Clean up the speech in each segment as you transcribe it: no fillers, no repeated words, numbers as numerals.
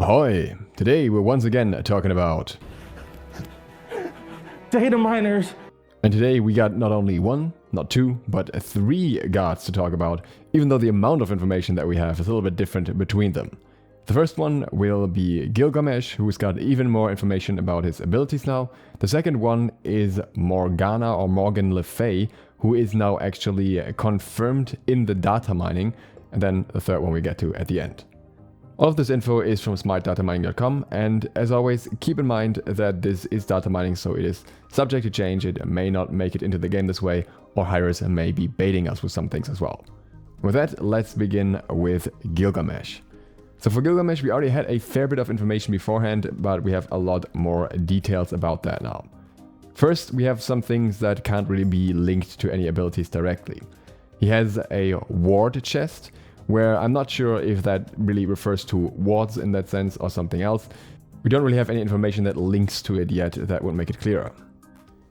Ahoy! Today we're once again talking about data miners. And today we got not only one, not two, but three gods to talk about, even though the amount of information that we have is a little bit different between them. The first one will be Gilgamesh, who's got even more information about his abilities now. The second one is Morgana or Morgan Ley Fey, who is now actually confirmed in the data mining. And then the third one we get to at the end. All of this info is from SMITE and as always, keep in mind that this is data mining, so it is subject to change. It may not make it into the game this way, or hires may be baiting us with some things as well. With that, let's begin with Gilgamesh. So for Gilgamesh, we already had a fair bit of information beforehand, but we have a lot more details about that now. First, we have some things that can't really be linked to any abilities directly. He has a ward chest, where I'm not sure if that really refers to wards in that sense or something else. We don't really have any information that links to it yet that would make it clearer.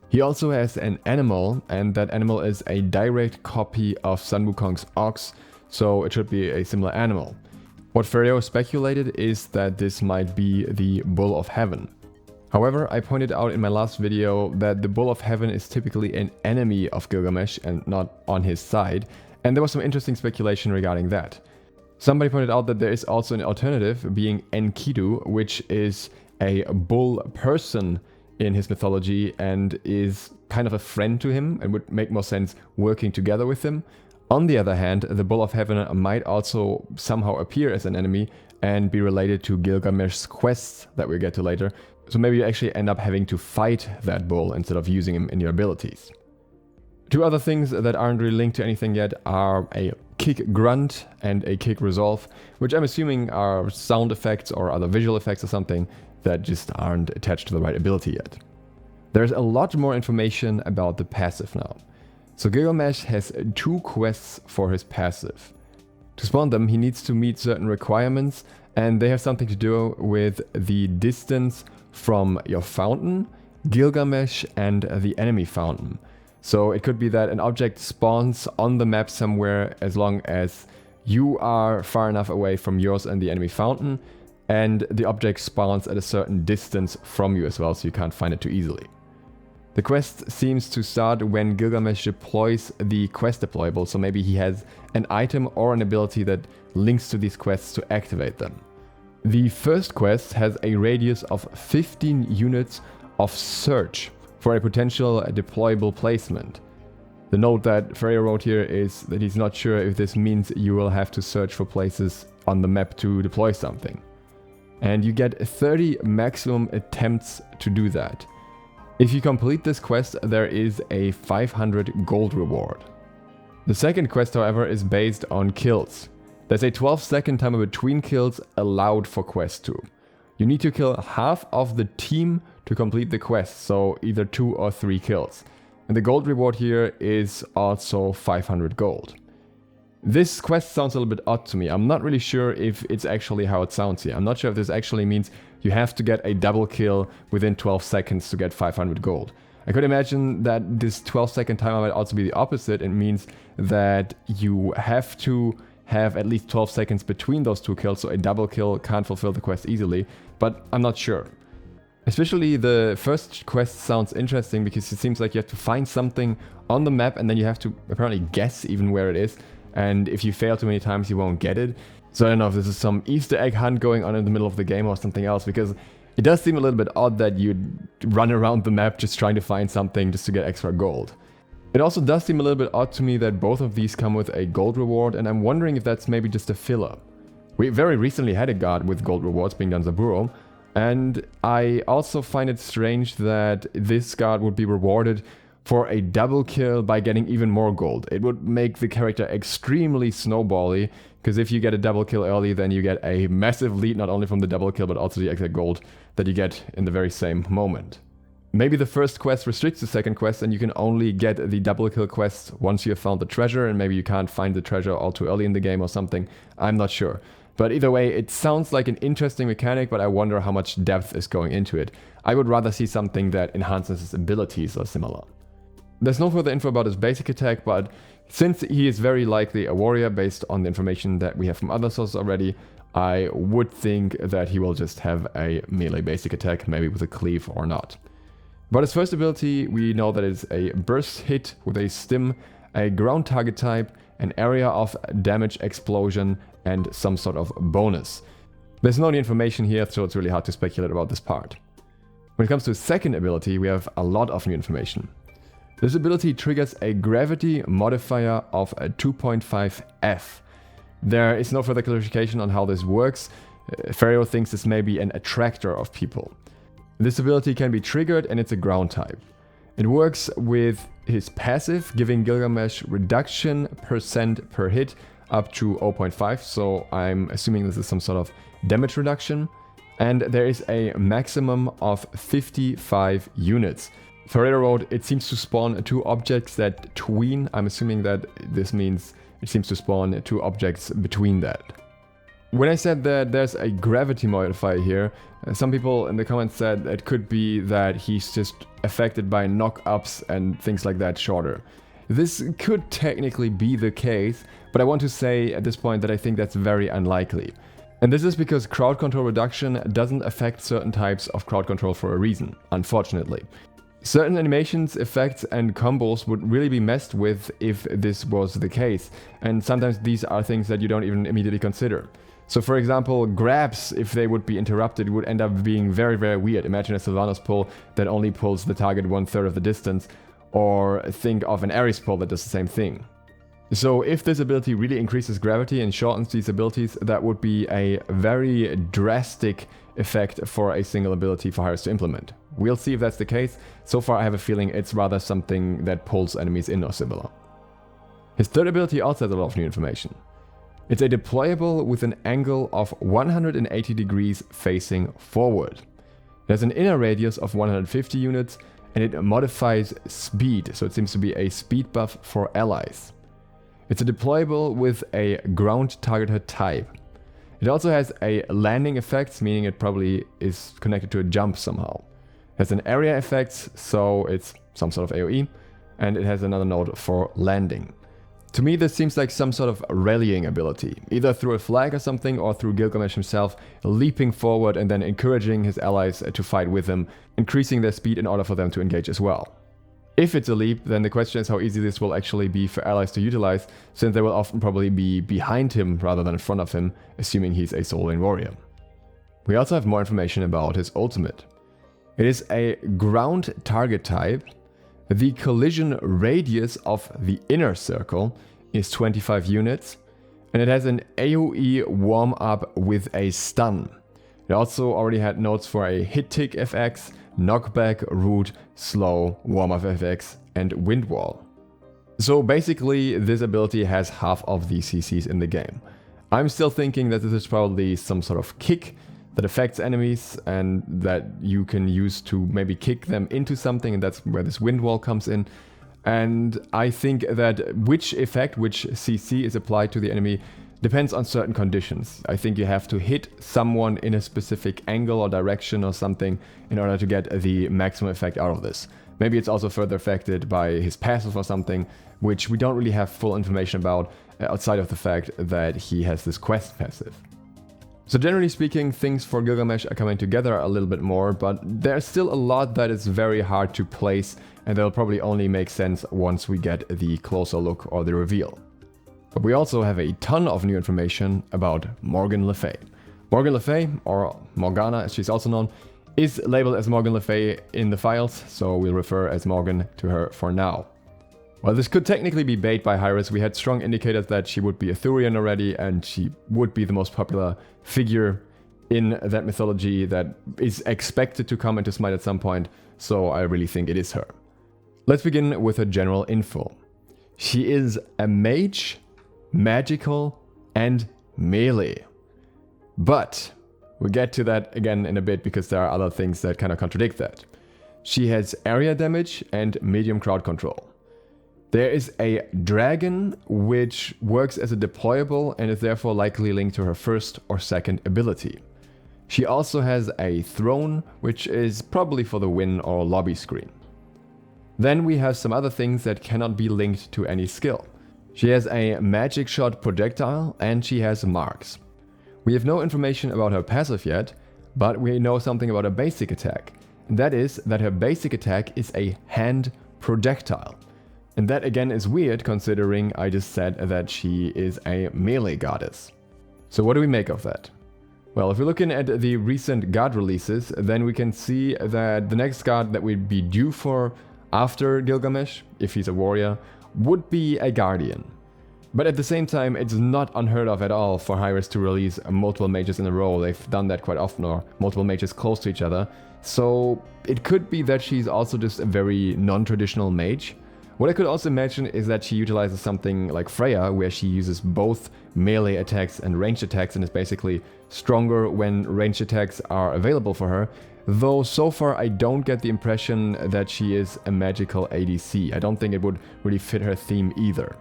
He also has an animal, and that animal is a direct copy of Sun Wukong's ox, so it should be a similar animal. What Ferreo speculated is that this might be the Bull of Heaven. However, I pointed out in my last video that the Bull of Heaven is typically an enemy of Gilgamesh and not on his side, and there was some interesting speculation regarding that. Somebody pointed out that there is also an alternative, being Enkidu, which is a bull person in his mythology and is kind of a friend to him and would make more sense working together with him. On the other hand, the Bull of Heaven might also somehow appear as an enemy and be related to Gilgamesh's quests that we'll get to later. So maybe you actually end up having to fight that bull instead of using him in your abilities. Two other things that aren't really linked to anything yet are a kick grunt and a kick resolve, which I'm assuming are sound effects or other visual effects or something that just aren't attached to the right ability yet. There's a lot more information about the passive now. So Gilgamesh has 2 quests for his passive. To spawn them, he needs to meet certain requirements, and they have something to do with the distance from your fountain, Gilgamesh, and the enemy fountain. So it could be that an object spawns on the map somewhere as long as you are far enough away from yours and the enemy fountain, and the object spawns at a certain distance from you as well, so you can't find it too easily. The quest seems to start when Gilgamesh deploys the quest deployable, so maybe he has an item or an ability that links to these quests to activate them. The first quest has a radius of 15 units of search for a potential deployable placement. The note that Ferreo wrote here is that he's not sure if this means you will have to search for places on the map to deploy something. And you get 30 maximum attempts to do that. If you complete this quest, there is a 500 gold reward. The second quest, however, is based on kills. There's a 12-second timer between kills allowed for quest 2. You need to kill half of the team to complete the quest, so either 2 or 3 kills. And the gold reward here is also 500 gold. This quest sounds a little bit odd to me. I'm not really sure if it's actually how it sounds here. I'm not sure if this actually means you have to get a double kill within 12 seconds to get 500 gold. I could imagine that this 12-second timer might also be the opposite. It means that you have to have at least 12 seconds between those 2 kills, so a double kill can't fulfill the quest easily, but I'm not sure. Especially the first quest sounds interesting because it seems like you have to find something on the map and then you have to apparently guess even where it is, and if you fail too many times you won't get it. So I don't know if this is some Easter egg hunt going on in the middle of the game or something else, because it does seem a little bit odd that you'd run around the map just trying to find something just to get extra gold. It also does seem a little bit odd to me that both of these come with a gold reward, and I'm wondering if that's maybe just a filler. We very recently had a god with gold rewards, being Danzaburo, and I also find it strange that this god would be rewarded for a double kill by getting even more gold. It would make the character extremely snowbally, because if you get a double kill early, then you get a massive lead not only from the double kill but also the extra gold that you get in the very same moment. Maybe the first quest restricts the second quest and you can only get the double kill quest once you have found the treasure, and maybe you can't find the treasure all too early in the game or something. I'm not sure. But either way, it sounds like an interesting mechanic, but I wonder how much depth is going into it. I would rather see something that enhances his abilities or similar. There's no further info about his basic attack, but since he is very likely a warrior based on the information that we have from other sources already, I would think that he will just have a melee basic attack, maybe with a cleave or not. But his first ability, we know that it's a burst hit with a stim, a ground target type, an area of damage explosion, and some sort of bonus. There's no new information here, so it's really hard to speculate about this part. When it comes to his second ability, we have a lot of new information. This ability triggers a gravity modifier of 2.5F. There is no further clarification on how this works. Pharaoh thinks this may be an attractor of people. This ability can be triggered and it's a ground type. It works with his passive, giving Gilgamesh reduction % per hit up to 0.5, so I'm assuming this is some sort of damage reduction. And there is a maximum of 55 units. Ferreira wrote, it seems to spawn 2 objects that tween. I'm assuming that this means it seems to spawn 2 objects between that. When I said that there's a gravity modifier here, some people in the comments said it could be that he's just affected by knock-ups and things like that shorter. This could technically be the case, but I want to say at this point that I think that's very unlikely. And this is because crowd control reduction doesn't affect certain types of crowd control for a reason, unfortunately. Certain animations, effects and combos would really be messed with if this was the case, and sometimes these are things that you don't even immediately consider. So for example, grabs, if they would be interrupted, would end up being very, very weird. Imagine a Sylvanas pull that only pulls the target 1/3 of the distance, or think of an Ares pull that does the same thing. So if this ability really increases gravity and shortens these abilities, that would be a very drastic effect for a single ability for Hyros to implement. We'll see if that's the case. So far I have a feeling it's rather something that pulls enemies in or similar. His third ability also has a lot of new information. It's a deployable with an angle of 180 degrees facing forward. There's an inner radius of 150 units and it modifies speed, so it seems to be a speed buff for allies. It's a deployable with a ground targeted type. It also has a landing effect, meaning it probably is connected to a jump somehow. It has an area effect, so it's some sort of AoE, and it has another node for landing. To me, this seems like some sort of rallying ability, either through a flag or something, or through Gilgamesh himself leaping forward and then encouraging his allies to fight with him, increasing their speed in order for them to engage as well. If it's a leap, then the question is how easy this will actually be for allies to utilize, since they will often probably be behind him rather than in front of him, assuming he's a soul lane warrior. We also have more information about his ultimate. It is a ground target type. The collision radius of the inner circle is 25 units, and it has an AoE warm-up with a stun. It also already had nodes for a hit tick FX, knockback, root, slow, warm-up FX, and wind wall. So basically this ability has half of the CCs in the game. I'm still thinking that this is probably some sort of kick that affects enemies and that you can use to maybe kick them into something, and that's where this wind wall comes in. And I think that which effect, which CC is applied to the enemy depends on certain conditions. I think you have to hit someone in a specific angle or direction or something in order to get the maximum effect out of this. Maybe it's also further affected by his passive or something, which we don't really have full information about outside of the fact that he has this quest passive. So generally speaking, things for Gilgamesh are coming together a little bit more, but there's still a lot that is very hard to place, and they'll probably only make sense once we get the closer look or the reveal. But we also have a ton of new information about Morgan Ley Fey. Morgan Ley Fey, or Morgana as she's also known, is labeled as Morgan Ley Fey in the files, so we'll refer as Morgan to her for now. While this could technically be bait by Hyros, we had strong indicators that she would be Arthurian already, and she would be the most popular figure in that mythology that is expected to come into SMITE at some point, so I really think it is her. Let's begin with her general info. She is a mage, magical, and melee. But we'll get to that again in a bit because there are other things that kind of contradict that. She has area damage and medium crowd control. There is a dragon which works as a deployable and is therefore likely linked to her first or second ability. She also has a throne, which is probably for the win or lobby screen. Then we have some other things that cannot be linked to any skill. She has a magic shot projectile and she has marks. We have no information about her passive yet, but we know something about her basic attack. And that is that her basic attack is a hand projectile. And that again is weird considering I just said that she is a melee goddess. So what do we make of that? Well, if we're looking at the recent god releases, then we can see that the next god that we'd be due for after Gilgamesh, if he's a warrior, would be a guardian. But at the same time, it's not unheard of at all for Hi-Rez to release multiple mages in a row. They've done that quite often, or multiple mages close to each other. So it could be that she's also just a very non-traditional mage. What I could also imagine is that she utilizes something like Freya, where she uses both melee attacks and ranged attacks and is basically stronger when ranged attacks are available for her. Though so far I don't get the impression that she is a magical ADC. I don't think it would really fit her theme either.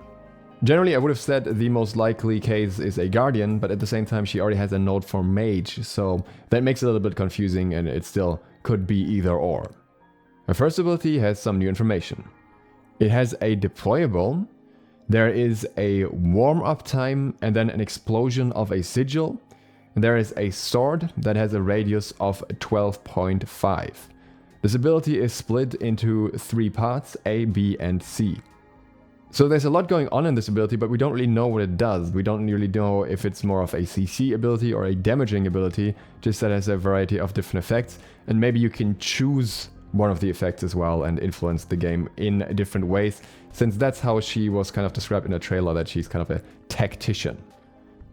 Generally, I would have said the most likely case is a guardian, but at the same time she already has a node for mage, so that makes it a little bit confusing and it still could be either or. Her first ability has some new information. It has a deployable, there is a warm-up time and then an explosion of a sigil, and there is a sword that has a radius of 12.5. This ability is split into 3 parts, A, B and C. So there's a lot going on in this ability, but we don't really know what it does. We don't really know if it's more of a CC ability or a damaging ability, just that it has a variety of different effects, and maybe you can choose one of the effects as well and influence the game in different ways, since that's how she was kind of described in the trailer, that she's kind of a tactician.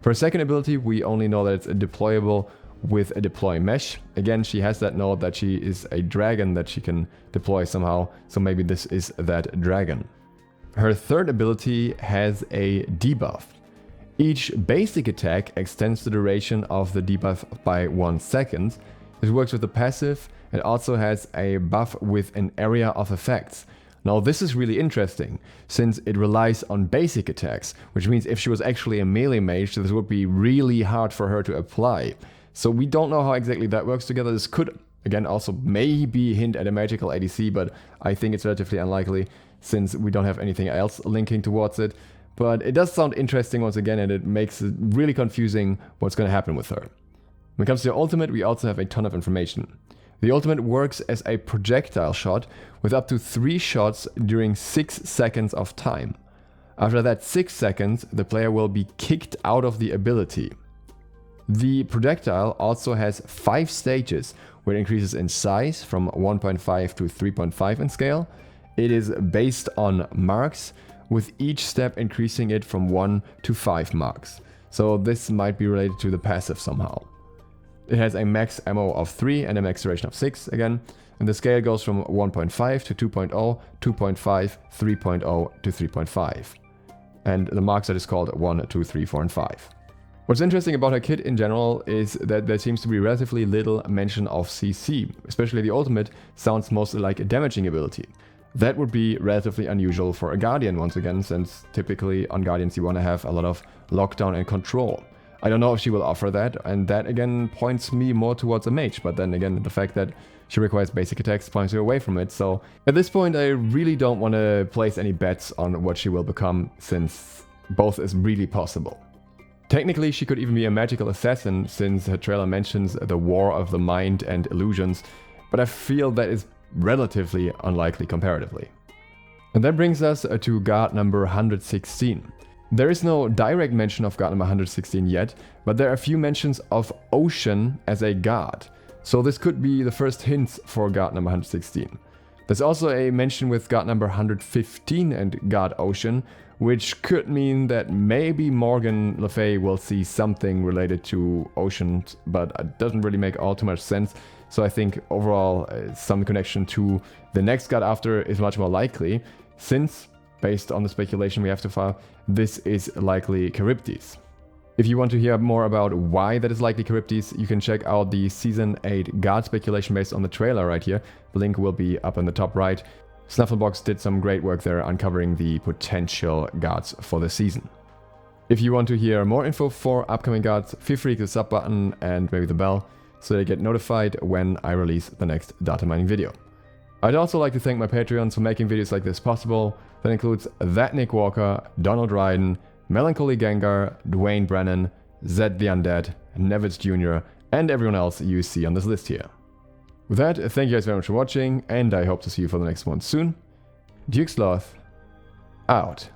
For her second ability, we only know that it's a deployable with a deploy mesh. Again, she has that node that she is a dragon that she can deploy somehow, so maybe this is that dragon. Her third ability has a debuff. Each basic attack extends the duration of the debuff by 1 second. It works with the passive. It also has a buff with an area of effects. Now this is really interesting, since it relies on basic attacks, which means if she was actually a melee mage, this would be really hard for her to apply. So we don't know how exactly that works together. This could, again, also maybe hint at a magical ADC, but I think it's relatively unlikely, since we don't have anything else linking towards it. But it does sound interesting once again, and it makes it really confusing what's going to happen with her. When it comes to the ultimate, we also have a ton of information. The ultimate works as a projectile shot with up to 3 shots during 6 seconds of time. After that 6 seconds, the player will be kicked out of the ability. The projectile also has 5 stages, where it increases in size from 1.5 to 3.5 in scale. It is based on marks, with each step increasing it from 1 to 5 marks. So this might be related to the passive somehow. It has a max ammo of 3 and a max duration of 6 again, and the scale goes from 1.5 to 2.0, 2.5, 3.0 to 3.5. And the marks are just called 1, 2, 3, 4 and 5. What's interesting about her kit in general is that there seems to be relatively little mention of CC, especially the ultimate sounds mostly like a damaging ability. That would be relatively unusual for a Guardian once again, since typically on Guardians you want to have a lot of lockdown and control. I don't know if she will offer that, and that again points me more towards a mage, but then again the fact that she requires basic attacks points me away from it, so at this point I really don't want to place any bets on what she will become, since both is really possible. Technically she could even be a magical assassin, since her trailer mentions the war of the mind and illusions, but I feel that is relatively unlikely comparatively. And that brings us to god number 116. There is no direct mention of god number 116 yet, but there are a few mentions of ocean as a god. So this could be the first hints for god number 116. There's also a mention with god number 115 and god ocean, which could mean that maybe Morgan Ley Fey will see something related to oceans, but it doesn't really make all too much sense. So I think overall some connection to the next god after is much more likely, since, based on the speculation we have so far, this is likely Charybdis. If you want to hear more about why that is likely Charybdis, you can check out the Season 8 god speculation based on the trailer right here. The link will be up in the top right. Snufflebox did some great work there uncovering the potential gods for the season. If you want to hear more info for upcoming gods, feel free to click the sub button and maybe the bell, so that you get notified when I release the next data mining video. I'd also like to thank my Patreons for making videos like this possible. That includes That Nick Walker, Donald Ryden, Melancholy Gengar, Dwayne Brennan, Zed the Undead, Nevitz Jr., and everyone else you see on this list here. With that, thank you guys very much for watching, and I hope to see you for the next one soon. Duke Sloth, out.